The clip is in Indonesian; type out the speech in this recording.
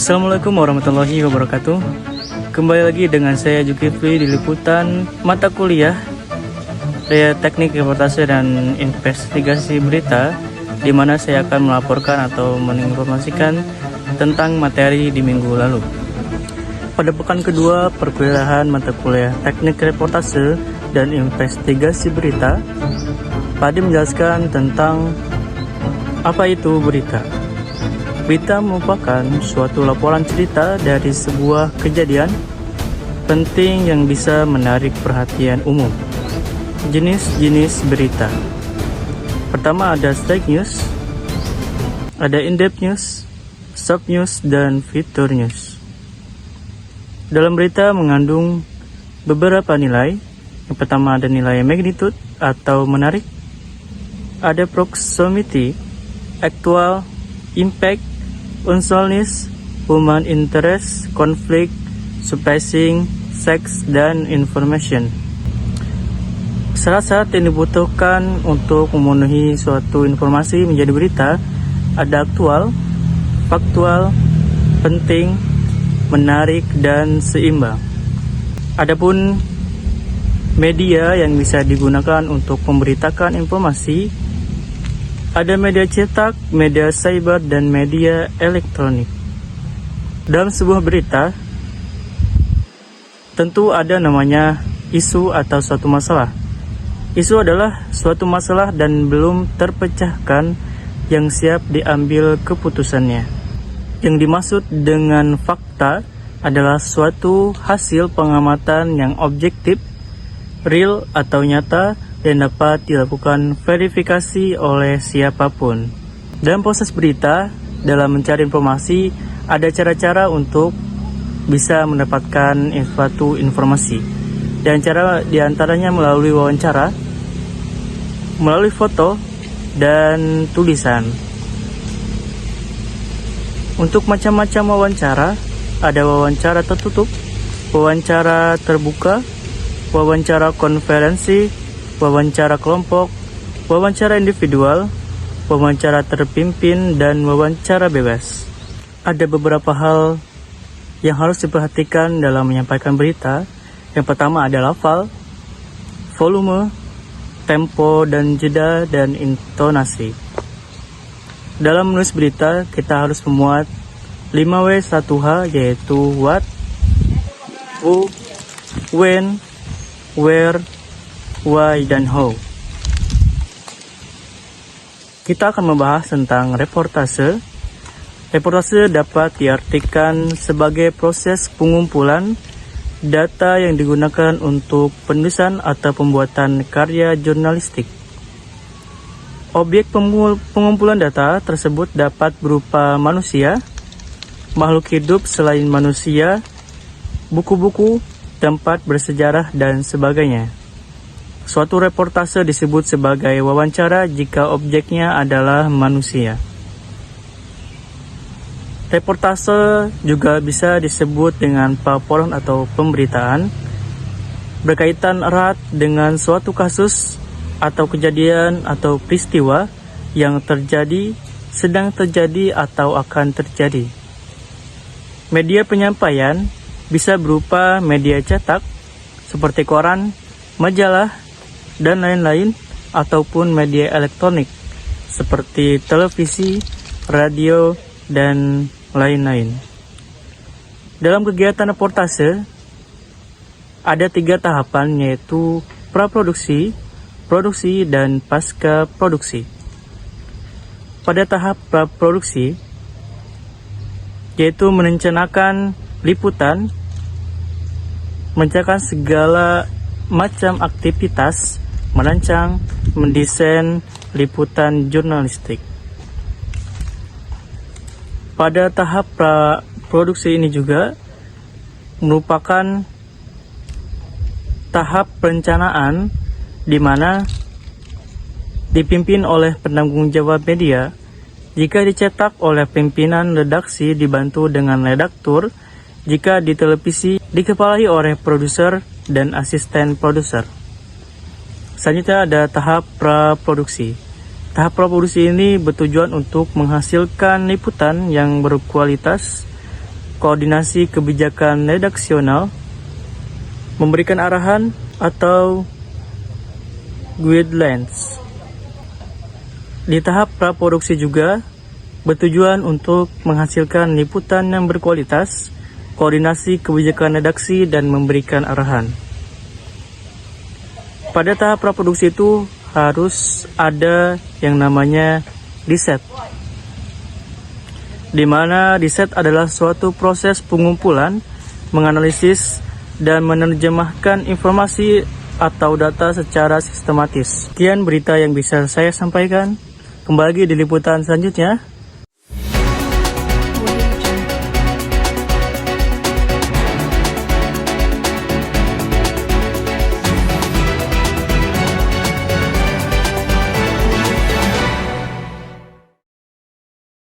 Assalamualaikum warahmatullahi wabarakatuh. Kembali lagi dengan saya Zulkifli di liputan mata kuliah Teknik Reportase dan Investigasi Berita, di mana saya akan melaporkan atau menginformasikan tentang materi di minggu lalu. Pada pekan kedua perkuliahan mata kuliah Teknik Reportase dan Investigasi Berita, Padi menjelaskan tentang apa itu berita. Berita merupakan suatu laporan cerita dari sebuah kejadian penting yang bisa menarik perhatian umum. Jenis-jenis berita. Pertama ada straight news, ada in-depth news, short news, dan feature news. Dalam berita mengandung beberapa nilai. Yang pertama ada nilai magnitude atau menarik, ada proximity, actual, impact, unsolveness, human interest, conflict, surprising, sex, dan information. Syarat-syarat yang dibutuhkan untuk memenuhi suatu informasi menjadi berita ada aktual, faktual, penting, menarik, dan seimbang. Adapun media yang bisa digunakan untuk memberitakan informasi ada media cetak, media cyber, dan media elektronik. Dalam sebuah berita, tentu ada namanya isu atau suatu masalah. Isu adalah suatu masalah dan belum terpecahkan yang siap diambil keputusannya. Yang dimaksud dengan fakta adalah suatu hasil pengamatan yang objektif, real atau nyata, dan dapat dilakukan verifikasi oleh siapapun. Dalam proses berita, dalam mencari informasi, ada cara-cara untuk bisa mendapatkan suatu informasi. Dan cara diantaranya melalui wawancara, melalui foto, dan tulisan. Untuk macam-macam wawancara, ada wawancara tertutup, wawancara terbuka, wawancara konferensi, wawancara kelompok, wawancara individual, wawancara terpimpin, dan wawancara bebas. Ada beberapa hal yang harus diperhatikan dalam menyampaikan berita. Yang pertama ada lafal, volume, tempo, dan jeda, dan intonasi. Dalam menulis berita, kita harus memuat 5W1H, yaitu what, who, when, where, why, dan how. Kita akan membahas tentang reportase. Reportase dapat diartikan sebagai proses pengumpulan data yang digunakan untuk penulisan atau pembuatan karya jurnalistik. Objek pengumpulan data tersebut dapat berupa manusia, makhluk hidup selain manusia, buku-buku, tempat bersejarah, dan sebagainya. Suatu reportase disebut sebagai wawancara jika objeknya adalah manusia. Reportase juga bisa disebut dengan paparan atau pemberitaan, berkaitan erat dengan suatu kasus atau kejadian atau peristiwa yang terjadi, sedang terjadi, atau akan terjadi. Media penyampaian bisa berupa media cetak seperti koran, majalah, dan lain-lain, ataupun media elektronik seperti televisi, radio, dan lain-lain. Dalam kegiatan reportase ada 3 tahapan, yaitu praproduksi, produksi, dan pasca produksi. Pada tahap praproduksi, yaitu merencanakan liputan, mengerjakan segala macam aktivitas, merancang, mendesain liputan jurnalistik. Pada tahap praproduksi ini juga merupakan tahap perencanaan di mana dipimpin oleh penanggung jawab media. Jika dicetak oleh pimpinan redaksi dibantu dengan redaktur, jika di televisi dikepalai oleh produser dan asisten produser. Selanjutnya ada tahap praproduksi. Tahap praproduksi ini bertujuan untuk menghasilkan liputan yang berkualitas koordinasi kebijakan redaksional, memberikan arahan atau guidelines. Di tahap praproduksi juga bertujuan untuk menghasilkan liputan yang berkualitas, koordinasi kebijakan redaksi, dan memberikan arahan. Pada tahap praproduksi itu harus ada yang namanya riset, di mana riset adalah suatu proses pengumpulan, menganalisis, dan menerjemahkan informasi atau data secara sistematis. Sekian berita yang bisa saya sampaikan. Kembali lagi di liputan selanjutnya.